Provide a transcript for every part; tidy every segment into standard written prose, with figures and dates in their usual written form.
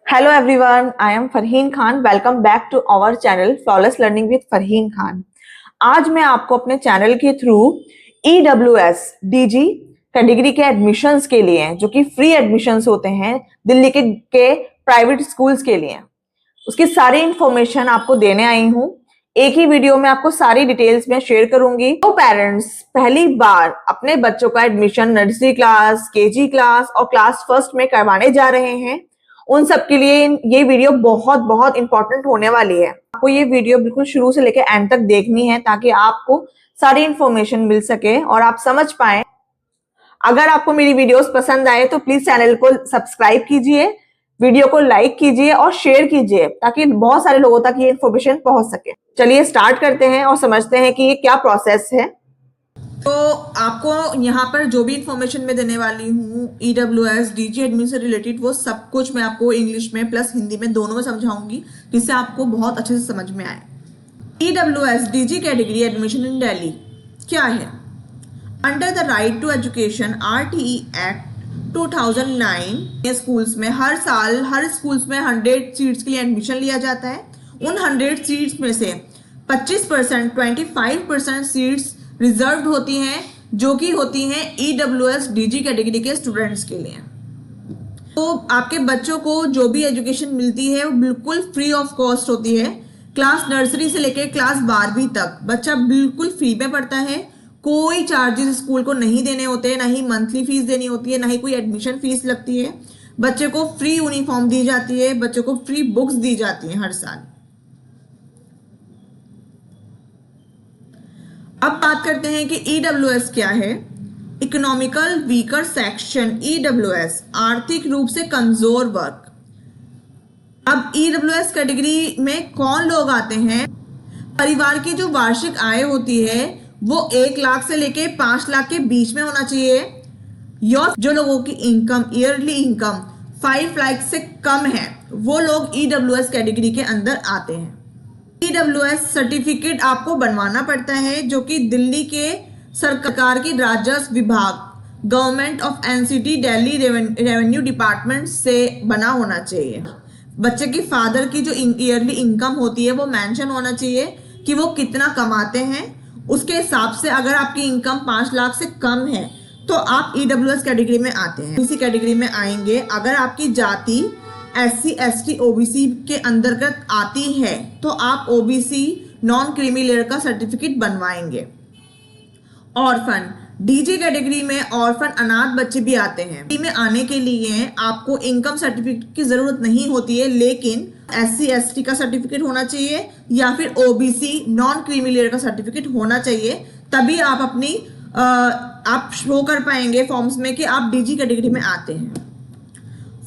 Hello everyone, I am Farheen Khan. Welcome back to our channel Flawless Learning with Farheen Khan. आज मैं आपको अपने channel के through EWS DG category के admissions के लिए जो कि फ्री एडमिशंस होते हैं दिल्ली के प्राइवेट स्कूल्स के लिए, उसकी सारी इंफॉर्मेशन आपको देने आई हूँ। एक ही वीडियो में आपको सारी डिटेल्स में शेयर करूंगी। तो पेरेंट्स पहली बार अपने बच्चों का admission nursery class, KG class और क्लास फर्स्ट में करवाने जा रहे हैं, उन सब के लिए ये वीडियो बहुत बहुत इंपॉर्टेंट होने वाली है। आपको ये वीडियो बिल्कुल शुरू से लेकर एंड तक देखनी है ताकि आपको सारी इंफॉर्मेशन मिल सके और आप समझ पाए। अगर आपको मेरी वीडियोस पसंद आए तो प्लीज चैनल को सब्सक्राइब कीजिए, वीडियो को लाइक कीजिए और शेयर कीजिए ताकि बहुत सारे लोगों तक ये इंफॉर्मेशन पहुंच सके। चलिए स्टार्ट करते हैं और समझते हैं कि ये क्या प्रोसेस है। तो आपको यहाँ पर जो भी इंफॉर्मेशन मैं देने वाली हूँ EWS DG एडमिशन से रिलेटेड, वो सब कुछ मैं आपको इंग्लिश में प्लस हिंदी में दोनों में समझाऊंगी जिससे आपको बहुत अच्छे से समझ में आए। EWS DG category admission in Delhi क्या है? Under the right to education RTE act 2009 schools में हर साल हर स्कूल्स में 100 सीट्स के लिए एडमिशन लिया जाता है। उन 100 सीट्स में से 25% 25% सीट्स रिजर्व्ड होती हैं जो कि होती हैं EWS DG कैटेगरी के स्टूडेंट्स के लिए। तो आपके बच्चों को जो भी एजुकेशन मिलती है वो बिल्कुल फ्री ऑफ कॉस्ट होती है। क्लास नर्सरी से लेकर क्लास 12वीं तक बच्चा बिल्कुल फ्री में पढ़ता है। कोई चार्जेस स्कूल को नहीं देने होते हैं, ना ही मंथली फीस देनी होती है, ना ही कोई एडमिशन फीस लगती है। बच्चे को फ्री यूनिफॉर्म दी जाती है, बच्चों को फ्री बुक्स दी जाती हैं हर साल। अब बात करते हैं कि EWS क्या है। इकोनॉमिकल वीकर सेक्शन EWS आर्थिक रूप से कमजोर वर्ग। अब EWS कैटेगरी में कौन लोग आते हैं? परिवार की जो वार्षिक आय होती है वो 1 लाख से लेके 5 लाख के बीच में होना चाहिए। या जो लोगों की इनकम ईयरली इनकम 5 लाख से कम है वो लोग EWS कैटेगरी के अंदर आते हैं। EWS सर्टिफिकेट आपको बनवाना पड़ता है जो कि दिल्ली के सरकार की राजस्व विभाग government of NCT Delhi revenue department से बना होना चाहिए। बच्चे की फादर की जो ईयरली इनकम होती है वो मेंशन होना चाहिए कि वो कितना कमाते हैं। उसके हिसाब से अगर आपकी इनकम 5 लाख से कम है तो आप EWS कैटेगरी में आते हैं। इसी कैटेगरी में आएंगे अगर आपकी जाति SC ST OBC के अंतर्गत आती है तो आप OBC नॉन क्रीमी लेयर का सर्टिफिकेट बनवाएंगे। ऑर्फन DG कैटेगरी में ऑर्फन अनाथ बच्चे भी आते हैं। में आने के लिए आपको इनकम सर्टिफिकेट की जरूरत नहीं होती है, लेकिन SC ST का सर्टिफिकेट होना चाहिए या फिर OBC नॉन क्रीमी लेयर का सर्टिफिकेट होना चाहिए, तभी आप अपनी आप शो कर पाएंगे फॉर्म्स में कि आप DG कैटेगरी में आते हैं।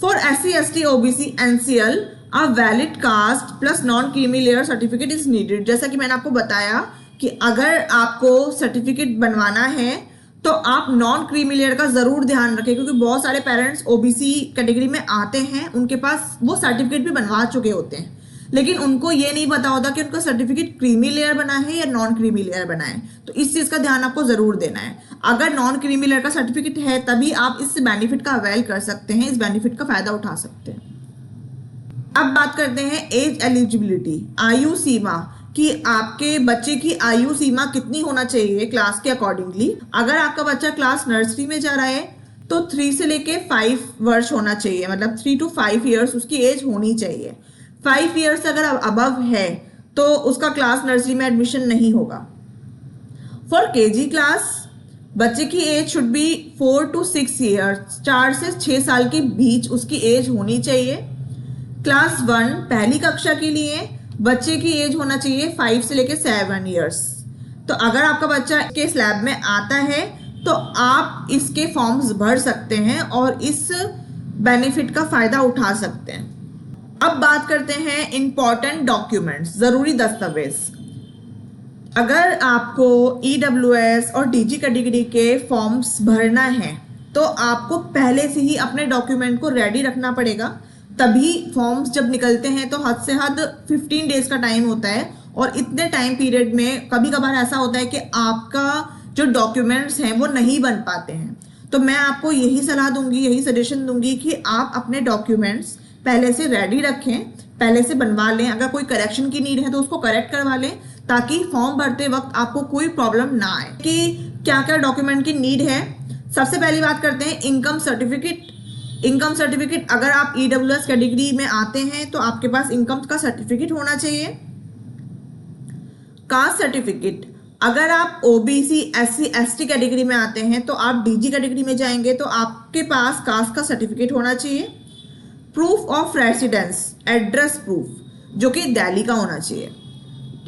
For SC ST OBC NCL a valid caste plus non creamy layer certificate is needed। जैसा कि मैंने आपको बताया कि अगर आपको सर्टिफिकेट बनवाना है तो आप नॉन क्रीमी लेयर का जरूर ध्यान रखें, क्योंकि बहुत सारे पेरेंट्स OBC कैटेगरी में आते हैं, उनके पास वो सर्टिफिकेट भी बनवा चुके होते हैं, लेकिन उनको ये नहीं पता होता कि उनका सर्टिफिकेट क्रीमी लेयर बना है या नॉन क्रीमी लेयर बना है। तो इस चीज का ध्यान आपको जरूर देना है। अगर नॉन क्रीमी लेयर का सर्टिफिकेट है तभी आप इस बेनिफिट का अवेल कर सकते हैं, इस बेनिफिट का फायदा उठा सकते हैं। अब बात करते हैं एज एलिजिबिलिटी, आयु सीमा, कि आपके बच्चे की आयु सीमा कितनी होना चाहिए क्लास के अकॉर्डिंगली। अगर आपका बच्चा क्लास नर्सरी में जा रहा है तो 3 से लेके 5 वर्ष होना चाहिए, मतलब 3 to 5 ईयर्स उसकी एज होनी चाहिए। 5 ईयर्स अगर अबव है तो उसका क्लास नर्सरी में एडमिशन नहीं होगा। फॉर केजी क्लास बच्चे की age should be 4 to 6 years, 4 से 6 साल के बीच उसकी एज होनी चाहिए। क्लास 1 पहली कक्षा के लिए बच्चे की एज होना चाहिए 5 से लेकर 7 ईयर्स। तो अगर आपका बच्चा के स्लैब में आता है तो आप इसके फॉर्म्स भर सकते हैं और इस बेनिफिट का फायदा उठा सकते हैं। अब बात करते हैं इंपॉर्टेंट डॉक्यूमेंट्स, जरूरी दस्तावेज। अगर आपको EWS और DG कैटेगरी के फॉर्म्स भरना है तो आपको पहले से ही अपने डॉक्यूमेंट को रेडी रखना पड़ेगा, तभी फॉर्म्स जब निकलते हैं तो हद से हद 15 डेज का टाइम होता है। और इतने टाइम पीरियड में कभी कभार ऐसा होता है कि आपका जो डॉक्यूमेंट्स हैं वो नहीं बन पाते हैं। तो मैं आपको यही सलाह दूंगी, यही सजेशन दूंगी कि आप अपने डॉक्यूमेंट्स पहले से रेडी रखें, पहले से बनवा लें। अगर कोई करेक्शन की नीड है तो उसको करेक्ट करवा लें, ताकि फॉर्म भरते वक्त आपको कोई प्रॉब्लम ना आए। कि क्या क्या डॉक्यूमेंट की नीड है, सबसे पहली बात करते हैं इनकम सर्टिफिकेट। इनकम सर्टिफिकेट, अगर आप ईडब्ल्यूएस कैटेगरी में आते हैं तो आपके पास इनकम का सर्टिफिकेट होना चाहिए। कास्ट सर्टिफिकेट, अगर आप ओबीसी एससी एसटी कैटेगरी में आते हैं तो आप डीजी कैटेगरी में जाएंगे तो आपके पास कास्ट का सर्टिफिकेट होना चाहिए। Proof of residence, address proof, जो कि दिल्ली का होना चाहिए।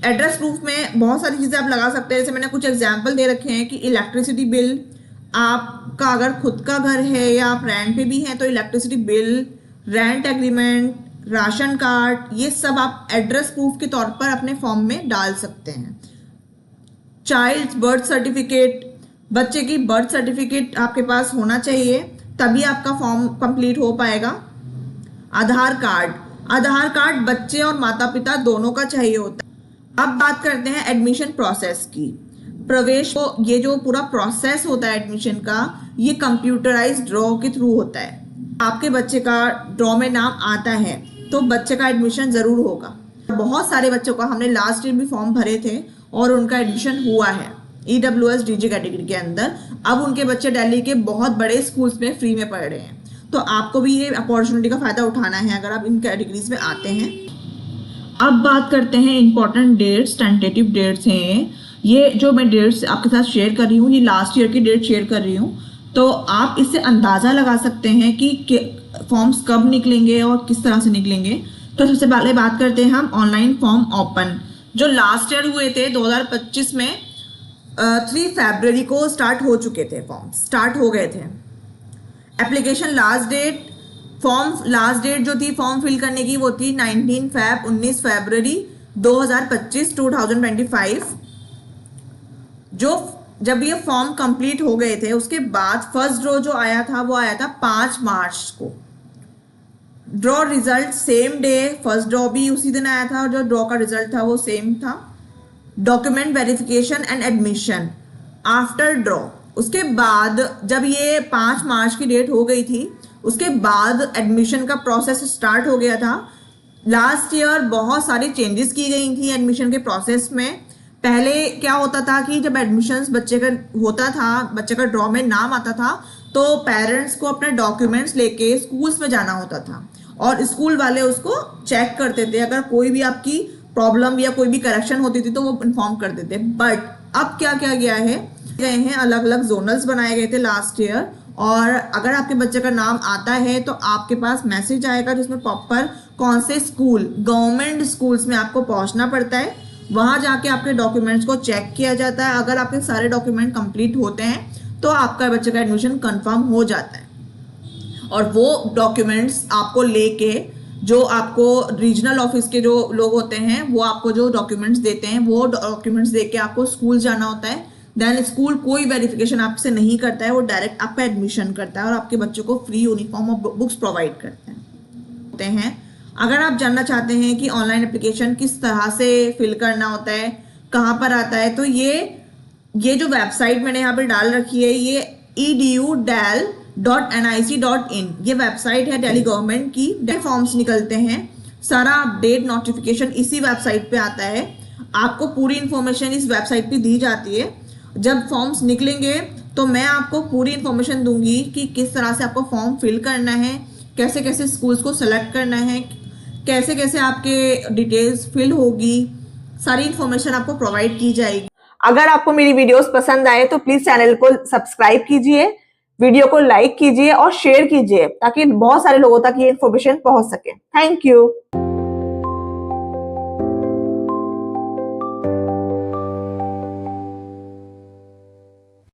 एड्रेस प्रूफ में बहुत सारी चीज़ें आप लगा सकते हैं, जैसे मैंने कुछ एग्जाम्पल दे रखे हैं कि इलेक्ट्रिसिटी बिल, आपका अगर खुद का घर है या आप रेंट पे भी हैं तो electricity bill, rent agreement, ration card, ये सब आप एड्रेस प्रूफ के तौर पर अपने फॉर्म में डाल सकते हैं। चाइल्ड बर्थ सर्टिफिकेट, बच्चे की बर्थ सर्टिफिकेट आपके पास होना चाहिए, तभी आपका फॉर्म कंप्लीट हो पाएगा। आधार कार्ड, आधार कार्ड बच्चे और माता पिता दोनों का चाहिए होता है। अब बात करते हैं एडमिशन प्रोसेस की। प्रवेश को, ये जो पूरा प्रोसेस होता है एडमिशन का, ये कंप्यूटराइज्ड ड्रॉ के थ्रू होता है। आपके बच्चे का ड्रॉ में नाम आता है तो बच्चे का एडमिशन ज़रूर होगा। बहुत सारे बच्चों का हमने लास्ट ईयर भी फॉर्म भरे थे और उनका एडमिशन हुआ है ईडब्ल्यूएस डीजी कैटेगरी के अंदर। अब उनके बच्चे दिल्ली के बहुत बड़े स्कूल्स में फ्री में पढ़ रहे हैं, तो आपको भी ये अपॉर्चुनिटी का फ़ायदा उठाना है अगर आप इन कैटेगरीज में आते हैं। अब बात करते हैं इंपॉर्टेंट डेट्स, टेंटेटिव डेट्स हैं ये जो मैं डेट्स आपके साथ शेयर कर रही हूँ, ये लास्ट ईयर की डेट शेयर कर रही हूँ। तो आप इससे अंदाज़ा लगा सकते हैं कि फॉर्म्स कब निकलेंगे और किस तरह से निकलेंगे। तो सबसे पहले बात करते हैं हम ऑनलाइन फॉर्म ओपन, जो लास्ट ईयर हुए थे 2025 में 3 फरवरी को स्टार्ट हो चुके थे, फॉर्म स्टार्ट हो गए थे। Application last date, form last date जो थी फॉर्म फिल करने की वो थी 19 फरवरी 2025। जब ये फॉर्म कंप्लीट हो गए थे उसके बाद फर्स्ट ड्रॉ जो आया था वो आया था 5 मार्च को। Draw result same day, first draw भी उसी दिन आया था और जो ड्रॉ का रिजल्ट था वो सेम था। Document verification and admission after draw, उसके बाद जब ये 5 मार्च की डेट हो गई थी उसके बाद एडमिशन का प्रोसेस स्टार्ट हो गया था। लास्ट ईयर बहुत सारी चेंजेस की गई थी एडमिशन के प्रोसेस में। पहले क्या होता था कि जब एडमिशन्स बच्चे का होता था, बच्चे का ड्रॉ में नाम आता था, तो पेरेंट्स को अपने डॉक्यूमेंट्स लेके स्कूल्स में जाना होता था और स्कूल वाले उसको चेक करते थे। अगर कोई भी आपकी प्रॉब्लम या कोई भी करेक्शन होती थी तो वो इन्फॉर्म कर देते। बट अब क्या क्या गया है, गए हैं अलग अलग जोनल्स बनाए गए थे लास्ट ईयर, और अगर आपके बच्चे का नाम आता है तो आपके पास मैसेज आएगा जिसमें प्रॉपर कौन से स्कूल, गवर्नमेंट स्कूल्स में आपको पहुंचना पड़ता है। वहां जाके आपके डॉक्यूमेंट्स को चेक किया जाता है। अगर आपके सारे डॉक्यूमेंट कंप्लीट होते हैं तो आपका बच्चे का एडमिशन कंफर्म हो जाता है। और वो डॉक्यूमेंट्स आपको लेके, जो आपको रीजनल ऑफिस के जो लोग होते हैं वो आपको जो डॉक्यूमेंट्स देते हैं वो डॉक्यूमेंट्स देके आपको स्कूल जाना होता है। देन स्कूल कोई वेरिफिकेशन आपसे नहीं करता है, वो डायरेक्ट आपका एडमिशन करता है और आपके बच्चों को फ्री यूनिफॉर्म और बुक्स प्रोवाइड करते हैं। अगर आप जानना चाहते हैं कि ऑनलाइन एप्लीकेशन किस तरह से फिल करना होता है, कहाँ पर आता है, तो ये जो वेबसाइट मैंने यहाँ पर डाल रखी है, ये edu.del.nic.in ये वेबसाइट है दिल्ली गवर्नमेंट की। फॉर्म्स निकलते हैं, सारा अपडेट नोटिफिकेशन इसी वेबसाइट पे आता है। आपको पूरी इंफॉर्मेशन इस वेबसाइट पे दी जाती है। जब फॉर्म्स निकलेंगे तो मैं आपको पूरी इंफॉर्मेशन दूंगी कि किस तरह से आपको फॉर्म फिल करना है, कैसे कैसे स्कूल्स को सेलेक्ट करना है, कैसे कैसे आपके डिटेल्स फिल होगी, सारी इंफॉर्मेशन आपको प्रोवाइड की जाएगी। अगर आपको मेरी वीडियोस पसंद आए तो प्लीज चैनल को सब्सक्राइब कीजिए, वीडियो को लाइक कीजिए और शेयर कीजिए ताकि बहुत सारे लोगों तक ये इंफॉर्मेशन पहुंच सके। Thank you.